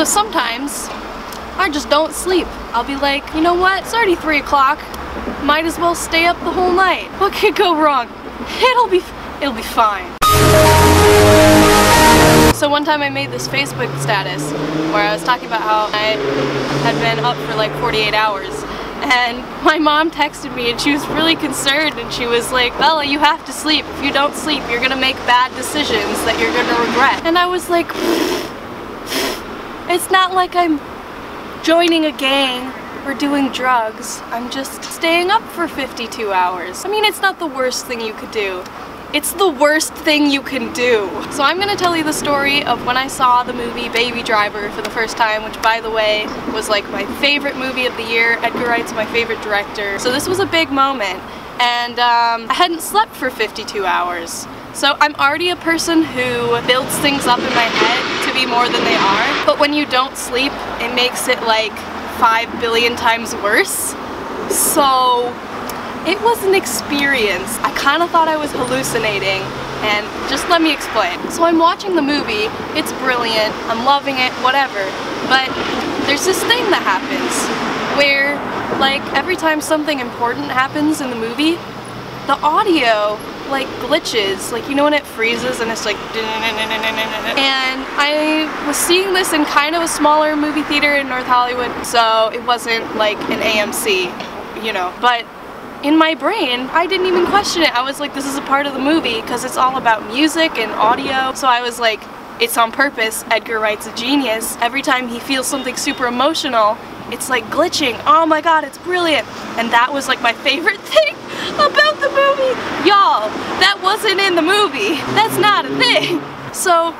So sometimes I just don't sleep. I'll be like, you know what? It's already 3 o'clock. Might as well stay up the whole night. What could go wrong? It'll be fine. So one time I made this Facebook status where I was talking about how I had been up for like 48 hours. And my mom texted me and she was really concerned and she was like, Bella, you have to sleep. If you don't sleep, you're gonna make bad decisions that you're gonna regret. And I was like, it's not like I'm joining a gang or doing drugs. I'm just staying up for 52 hours. I mean, it's not the worst thing you could do. It's the worst thing you can do. So I'm gonna tell you the story of when I saw the movie Baby Driver for the first time, which by the way was like my favorite movie of the year. Edgar Wright's my favorite director. So this was a big moment. And I hadn't slept for 52 hours. So I'm already a person who builds things up in my head to be more than they are. But when you don't sleep, it makes it like 5 billion times worse. So it was an experience. I kind of thought I was hallucinating, and just let me explain. So I'm watching the movie, it's brilliant, I'm loving it, whatever, but there's this thing that happens where, like, every time something important happens in the movie, the audio, like, glitches, like, you know when it freezes and it's like, and I was seeing this in kind of a smaller movie theater in North Hollywood, so it wasn't like an AMC, you know, but in my brain, I didn't even question it. I was like, this is a part of the movie because it's all about music and audio. So I was like, it's on purpose. Edgar Wright's a genius. Every time he feels something super emotional, it's like glitching. Oh my god, it's brilliant. And that was like my favorite thing about the movie. Y'all, that wasn't in the movie. That's not a thing. So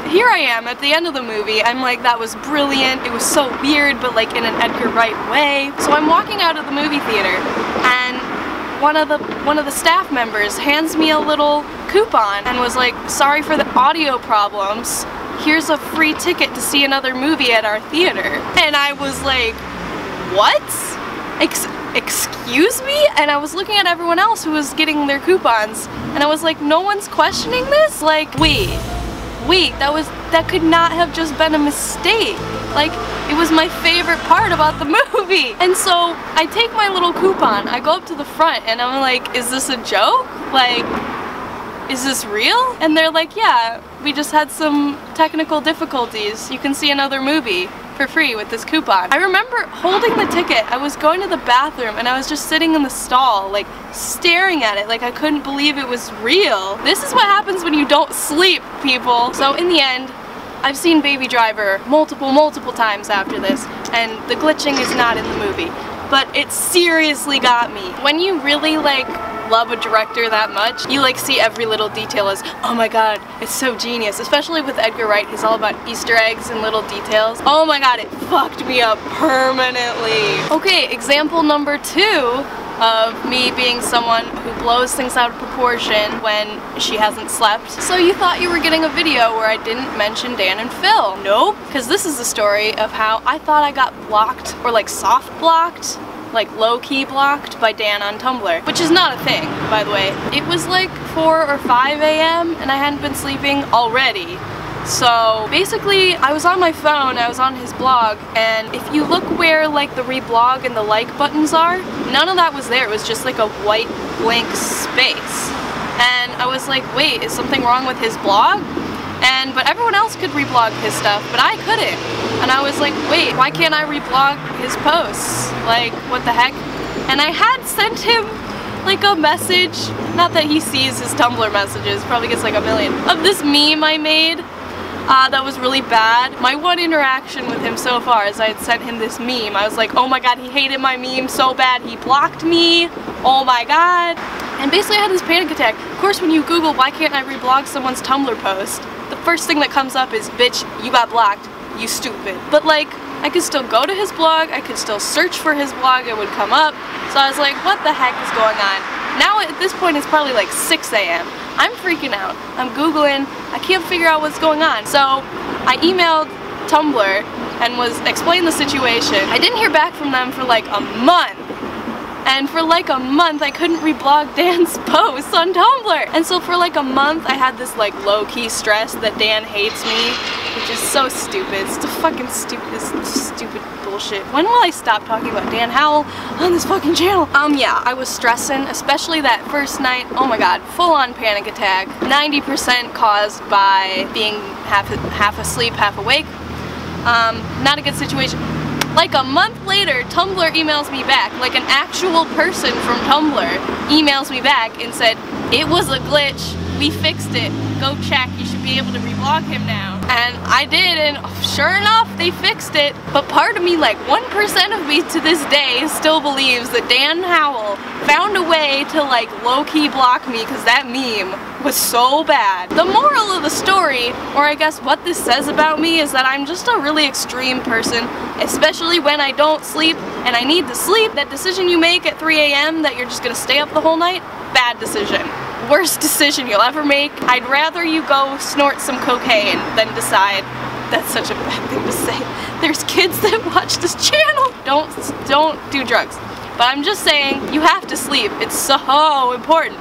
here I am at the end of the movie. I'm like, that was brilliant. It was so weird, but like in an Edgar Wright way. So I'm walking out of the movie theater, and one of the staff members hands me a little coupon and was like, sorry for the audio problems. Here's a free ticket to see another movie at our theater. And I was like, what? Excuse me? And I was looking at everyone else who was getting their coupons, and I was like, no one's questioning this? Like, wait, that could not have just been a mistake. Like, it was my favorite part about the movie. And so I take my little coupon, I go up to the front, and I'm like, is this a joke? Like, is this real? And they're like, yeah, we just had some technical difficulties. You can see another movie for free with this coupon. I remember holding the ticket. I was going to the bathroom and I was just sitting in the stall, like staring at it, like I couldn't believe it was real. This is what happens when you don't sleep, people. So in the end, I've seen Baby Driver multiple times after this, and the glitching is not in the movie, but it seriously got me. When you really like love a director that much, you like see every little detail as, oh my god, it's so genius. Especially with Edgar Wright, he's all about Easter eggs and little details. Oh my god, it fucked me up permanently. Okay, example number 2 of me being someone who blows things out of proportion when she hasn't slept. So you thought you were getting a video where I didn't mention Dan and Phil. Nope, because this is the story of how I thought I got blocked, or like soft blocked, like low-key blocked by Dan on Tumblr, which is not a thing, by the way. It was like 4 or 5 a.m. and I hadn't been sleeping already. So basically, I was on my phone, I was on his blog, and if you look where like the reblog and the like buttons are, none of that was there. It was just like a white blank space. And I was like, wait, is something wrong with his blog? But everyone else could reblog his stuff, but I couldn't. And I was like, wait, why can't I reblog his posts? Like, what the heck? And I had sent him like a message, not that he sees his Tumblr messages, probably gets like a million, of this meme I made that was really bad. My one interaction with him so far is I had sent him this meme. I was like, oh my god, he hated my meme so bad, he blocked me, oh my god. And basically I had this panic attack. Of course, when you Google, why can't I reblog someone's Tumblr post, the first thing that comes up is, bitch, you got blocked, you stupid. But like, I could still go to his blog, I could still search for his blog, it would come up. So I was like, what the heck is going on? Now at this point it's probably like 6 a.m. I'm freaking out. I'm Googling, I can't figure out what's going on. So I emailed Tumblr and was explaining the situation. I didn't hear back from them for like a month. And for like a month I couldn't reblog Dan's posts on Tumblr. And so for like a month I had this like low-key stress that Dan hates me, which is so stupid. It's the fucking stupid bullshit. When will I stop talking about Dan Howell on this fucking channel? Yeah, I was stressing, especially that first night. Oh my god, full-on panic attack. 90% caused by being half asleep, half awake. Not a good situation. Like a month later, Tumblr emails me back, like an actual person from Tumblr emails me back and said, "It was a glitch, we fixed it, go check, you should be able to reblog him now." And I did, and sure enough, they fixed it. But part of me, like 1% of me to this day, still believes that Dan Howell found a way to like low-key block me because that meme was so bad. The moral of the story, or I guess what this says about me, is that I'm just a really extreme person, especially when I don't sleep and I need to sleep. That decision you make at 3 AM that you're just gonna stay up the whole night, bad decision. Worst decision you'll ever make. I'd rather you go snort some cocaine than decide. That's such a bad thing to say. There's kids that watch this channel. Don't do drugs. But I'm just saying, you have to sleep. It's so important.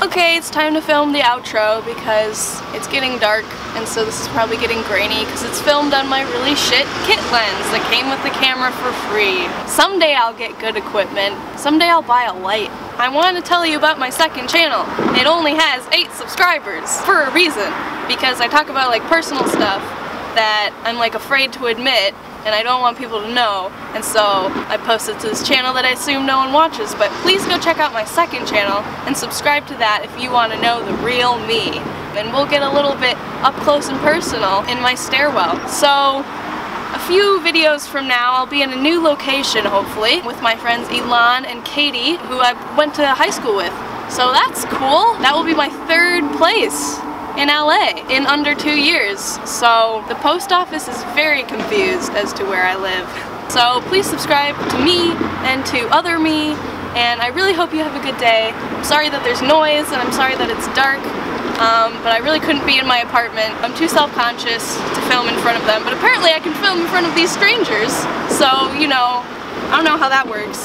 Okay, it's time to film the outro because it's getting dark, and so this is probably getting grainy because it's filmed on my really shit kit lens that came with the camera for free. Someday I'll get good equipment. Someday I'll buy a light. I want to tell you about my second channel. It only has 8 subscribers for a reason, because I talk about like personal stuff that I'm like afraid to admit and I don't want people to know, and so I posted to this channel that I assume no one watches. But please go check out my second channel and subscribe to that if you want to know the real me. And we'll get a little bit up close and personal in my stairwell. So a few videos from now I'll be in a new location, hopefully, with my friends Elon and Katie, who I went to high school with. So that's cool. That will be my 3rd place in LA in under 2 years. So the post office is very confused as to where I live. So please subscribe to me and to other me, and I really hope you have a good day. I'm sorry that there's noise and I'm sorry that it's dark, but I really couldn't be in my apartment. I'm too self-conscious to film in front of them, but apparently I can film in front of these strangers. So, you know, I don't know how that works.